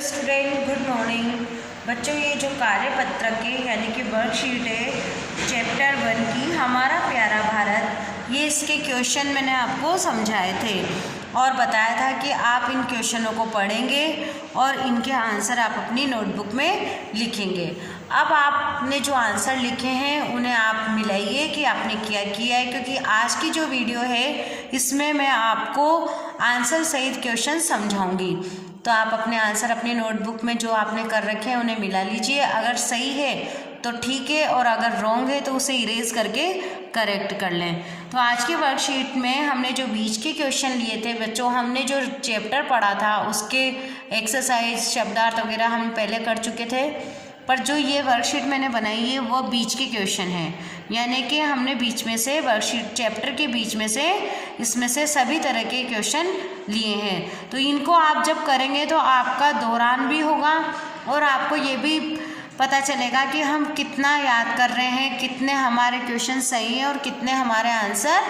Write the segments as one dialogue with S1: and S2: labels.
S1: Student good morning बच्चों। ये जो कार्यपत्र के यानी कि वर्कशीट है चैप्टर 1 की हमारा प्यारा भारत, ये इसके क्वेश्चन मैंने आपको समझाए थे और बताया था कि आप इन क्वेश्चनों को पढ़ेंगे और इनके आंसर आप अपनी नोटबुक में लिखेंगे। अब आपने जो आंसर लिखे हैं उन्हें आप मिलाइए कि आपने क्या किया है, क्योंकि आज की जो वीडियो है इसमें मैं आपको आंसर सहित क्वेश्चन समझाऊंगी। तो आप अपने आंसर अपनी नोटबुक में जो आपने कर रखे हैं उन्हें मिला लीजिए। अगर सही है तो ठीक है और अगर रॉन्ग है तो उसे इरेज करके करेक्ट कर लें। तो आज की वर्कशीट में हमने जो बीच के क्वेश्चन लिए थे बच्चों, हमने जो चैप्टर पढ़ा था उसके एक्सरसाइज शब्दार्थ वगैरह हम पहले कर चुके थे, पर जो ये वर्कशीट मैंने बनाई है वो बीच के क्वेश्चन हैं, यानी कि हमने बीच में से वर्कशीट चैप्टर के बीच में से इसमें से सभी तरह के क्वेश्चन लिए हैं। तो इनको आप जब करेंगे तो आपका दौरान भी होगा और आपको ये भी पता चलेगा कि हम कितना याद कर रहे हैं, कितने हमारे क्वेश्चन सही हैं और कितने हमारे आंसर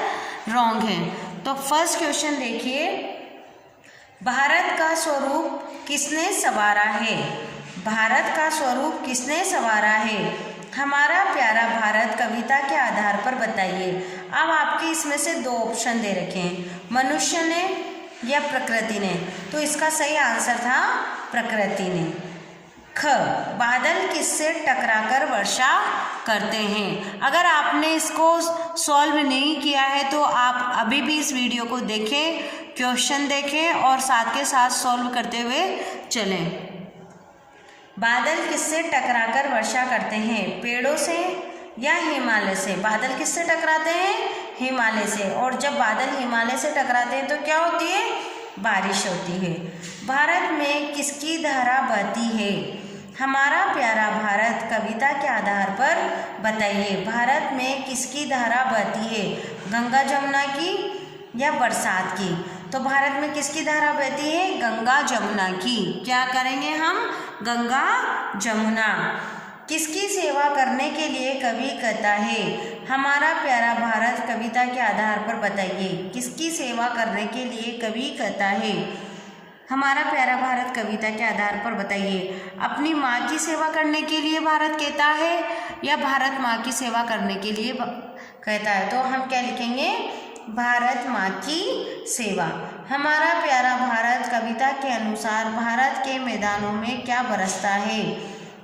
S1: रॉन्ग हैं। तो फर्स्ट क्वेश्चन देखिए, भारत का स्वरूप किसने संवारा है? भारत का स्वरूप किसने संवारा है? हमारा प्यारा भारत कविता के आधार पर बताइए। अब आपके इसमें से दो ऑप्शन दे रखे हैं, मनुष्य ने या प्रकृति ने। तो इसका सही आंसर था प्रकृति ने। ख, बादल किससे टकराकर वर्षा करते हैं? अगर आपने इसको सॉल्व नहीं किया है तो आप अभी भी इस वीडियो को देखें, क्वेश्चन देखें और साथ के साथ सॉल्व करते हुए चलें। बादल किससे टकराकर वर्षा करते हैं? पेड़ों से या हिमालय से? बादल किससे टकराते हैं? हिमालय से। और जब बादल हिमालय से टकराते हैं तो क्या होती है? बारिश होती है। भारत में किसकी धारा बहती है? हमारा प्यारा भारत कविता के आधार पर बताइए। भारत में किसकी धारा बहती है? गंगा जमुना की या बरसात की? तो भारत में किसकी धारा बहती है? गंगा जमुना की। क्या करेंगे हम? गंगा जमुना। किसकी सेवा करने के लिए कवि कहता है? हमारा प्यारा भारत कविता के आधार पर बताइए। किसकी सेवा करने के लिए कवि कहता है? हमारा प्यारा भारत कविता के आधार पर बताइए। अपनी माँ की सेवा करने के लिए भारत कहता है या भारत माँ की सेवा करने के लिए कहता है? तो हम क्या लिखेंगे? भारत माँ की सेवा। हमारा प्यारा भारत कविता के अनुसार भारत के मैदानों में क्या बरसता है?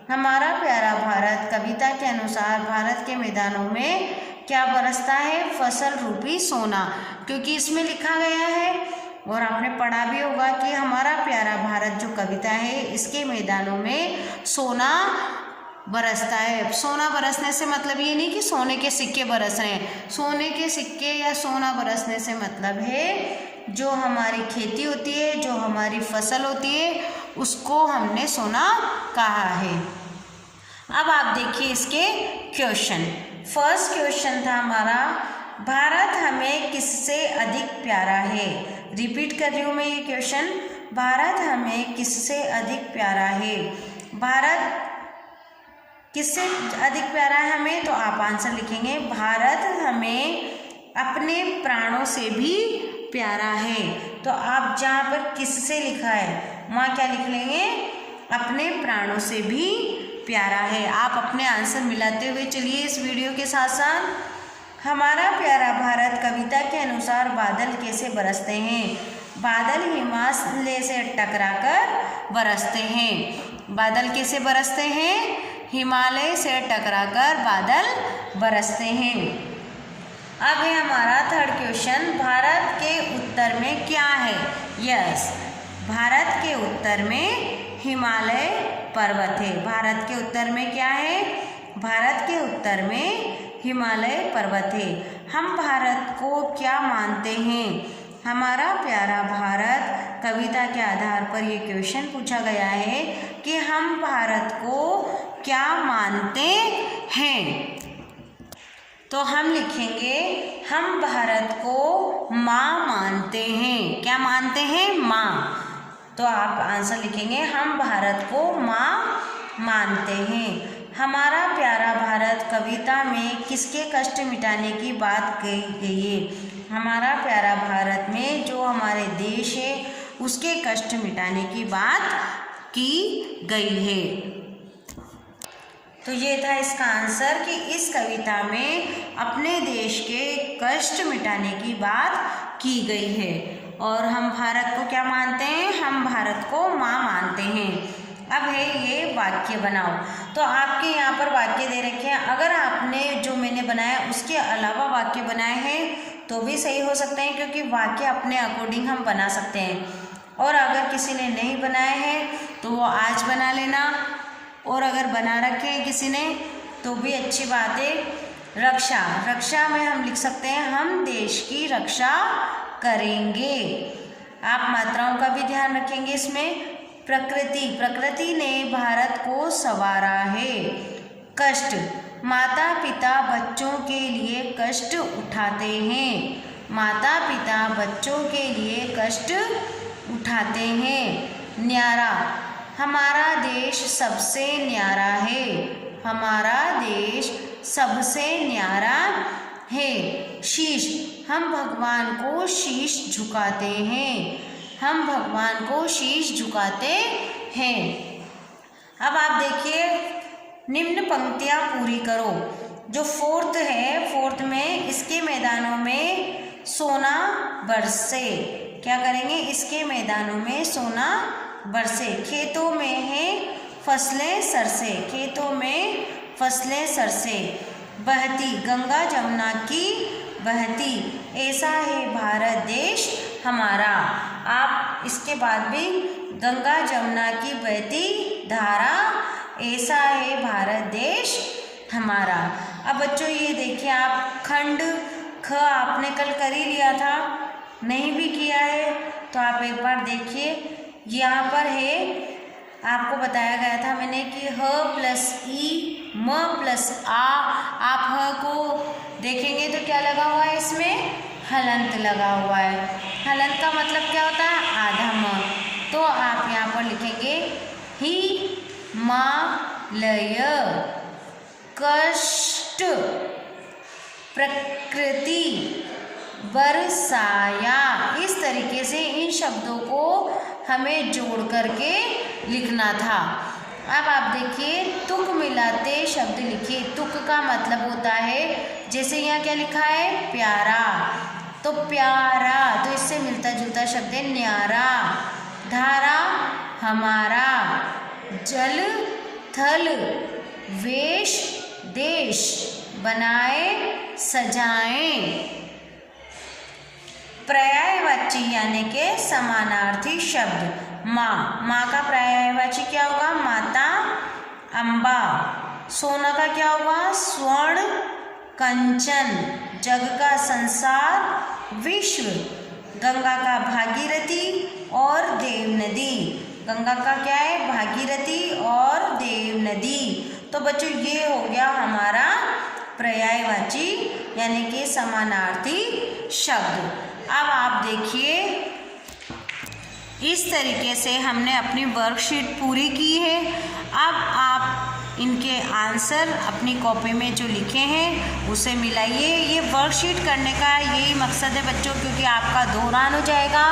S1: हमारा प्यारा भारत कविता के अनुसार भारत के मैदानों में क्या बरसता है? फसल रूपी सोना, क्योंकि इसमें लिखा गया है और आपने पढ़ा भी होगा कि हमारा प्यारा भारत जो कविता है इसके मैदानों में सोना बरसता है। सोना बरसने से मतलब ये नहीं कि सोने के सिक्के बरस रहे हैं। सोने के सिक्के या सोना बरसने से मतलब है जो हमारी खेती होती है, जो हमारी फसल होती है, उसको हमने सोना कहा है। अब आप देखिए इसके क्वेश्चन। फर्स्ट क्वेश्चन था हमारा, भारत हमें किससे अधिक प्यारा है? रिपीट कर रही हूँ मैं ये क्वेश्चन, भारत हमें किससे अधिक प्यारा है? भारत किससे अधिक प्यारा है हमें? तो आप आंसर लिखेंगे, भारत हमें अपने प्राणों से भी प्यारा है। तो आप जहाँ पर किससे लिखा है वहाँ क्या लिख लेंगे? अपने प्राणों से भी प्यारा है। आप अपने आंसर मिलाते हुए चलिए इस वीडियो के साथ साथ। हमारा प्यारा भारत कविता के अनुसार बादल कैसे बरसते हैं? बादल हिमालय से टकराकर बरसते हैं। बादल कैसे बरसते हैं? हिमालय से टकराकर बादल बरसते हैं। अब है हमारा थर्ड क्वेश्चन, भारत के उत्तर में क्या है? यस, भारत के उत्तर में हिमालय पर्वत है। भारत के उत्तर में क्या है? भारत के उत्तर में हिमालय पर्वत है। हम भारत को क्या मानते हैं? हमारा प्यारा भारत कविता के आधार पर ये क्वेश्चन पूछा गया है कि हम भारत को क्या मानते हैं? तो हम लिखेंगे, हम भारत को माँ मानते हैं। क्या मानते हैं? माँ। तो आप आंसर लिखेंगे, हम भारत को माँ मानते हैं। हमारा प्यारा भारत कविता में किसके कष्ट मिटाने की बात कही गई है? हमारा प्यारा भारत में जो हमारे देश है उसके कष्ट मिटाने की बात की गई है। तो ये था इसका आंसर कि इस कविता में अपने देश के कष्ट मिटाने की बात की गई है। और हम भारत को क्या मानते हैं? हम भारत को माँ मानते हैं। अब है ये वाक्य बनाओ। तो आपके यहाँ पर वाक्य दे रखे हैं। अगर आपने जो मैंने बनाया उसके अलावा वाक्य बनाए हैं तो भी सही हो सकते हैं, क्योंकि वाक्य अपने अकॉर्डिंग हम बना सकते हैं। और अगर किसी ने नहीं बनाए हैं तो वो आज बना लेना, और अगर बना रखे हैं किसी ने तो भी अच्छी बात है। रक्षा, रक्षा में हम लिख सकते हैं हम देश की रक्षा करेंगे। आप मात्राओं का भी ध्यान रखेंगे इसमें। प्रकृति, प्रकृति ने भारत को संवारा है। कष्ट, माता पिता बच्चों के लिए कष्ट उठाते हैं। माता पिता बच्चों के लिए कष्ट उठाते हैं। न्यारा, हमारा देश सबसे न्यारा है। हमारा देश सबसे न्यारा है। शीश, हम भगवान को शीश झुकाते हैं। हम भगवान को शीश झुकाते हैं। अब आप देखिए, निम्न पंक्तियाँ पूरी करो। जो फोर्थ है, फोर्थ में इसके मैदानों में सोना बरसे। क्या करेंगे? इसके मैदानों में सोना बरसे। खेतों में है फसलें सरसे। खेतों में फसलें सरसे। बहती, गंगा जमुना की बहती। ऐसा है भारत देश हमारा। आप इसके बाद भी गंगा जमुना की बहती धारा, ऐसा है भारत देश हमारा। अब बच्चों ये देखिए, आप खंड ख आपने कल कर ही लिया था, नहीं भी किया है तो आप एक बार देखिए। यहाँ पर है, आपको बताया गया था मैंने कि ह प्लस ई म प्लस आ। आप ह को देखेंगे तो क्या लगा हुआ है? इसमें हलंत लगा हुआ है। हलंत का मतलब क्या होता है? आधा म। तो आप यहाँ पर लिखेंगे ही मालय, कष्ट, प्रकृति, बरसाया। इस तरीके से इन शब्दों को हमें जोड़ करके लिखना था। अब आप देखिए, तुक मिलाते शब्द लिखिए। तुक का मतलब होता है, जैसे यहाँ क्या लिखा है? प्यारा। तो प्यारा, तो इससे मिलता जुलता शब्द है न्यारा। धारा, हमारा। जल, थल, वेश, देश। बनाए, सजाएं। पर्यायवाची यानी के समानार्थी शब्द। माँ, माँ का पर्यायवाची क्या होगा? माता, अम्बा। सोना का क्या होगा? स्वर्ण, कंचन। जग का संसार, विश्व। गंगा का भागीरथी और देव नदी। गंगा का क्या है? भागीरथी और देव नदी। तो बच्चों ये हो गया हमारा पर्यायवाची यानी कि समानार्थी शब्द। अब आप देखिए, इस तरीके से हमने अपनी वर्कशीट पूरी की है। अब आप इनके आंसर अपनी कॉपी में जो लिखे हैं उसे मिलाइए। ये वर्कशीट करने का यही मकसद है बच्चों, क्योंकि आपका दौरान हो जाएगा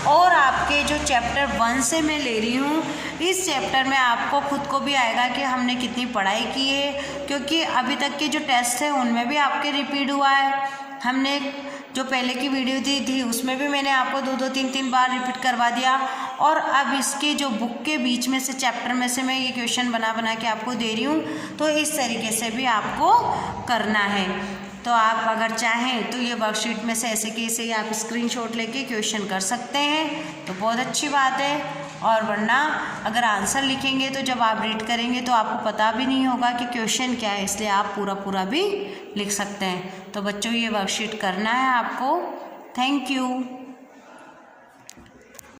S1: और आपके जो चैप्टर 1 से मैं ले रही हूँ, इस चैप्टर में आपको खुद को भी आएगा कि हमने कितनी पढ़ाई की है, क्योंकि अभी तक के जो टेस्ट है उनमें भी आपके रिपीट हुआ है। हमने जो पहले की वीडियो दी थी उसमें भी मैंने आपको 2-2, 3-3 बार रिपीट करवा दिया, और अब इसके जो बुक के बीच में से चैप्टर में से मैं ये क्वेश्चन बना के आपको दे रही हूँ। तो इस तरीके से भी आपको करना है। तो आप अगर चाहें तो ये वर्कशीट में से ऐसे के ऐसे आप स्क्रीनशॉट लेके क्वेश्चन कर सकते हैं, तो बहुत अच्छी बात है। और वरना अगर आंसर लिखेंगे तो जब आप रीड करेंगे तो आपको पता भी नहीं होगा कि क्वेश्चन क्या है, इसलिए आप पूरा भी लिख सकते हैं। तो बच्चों ये वर्कशीट करना है आपको। Thank you.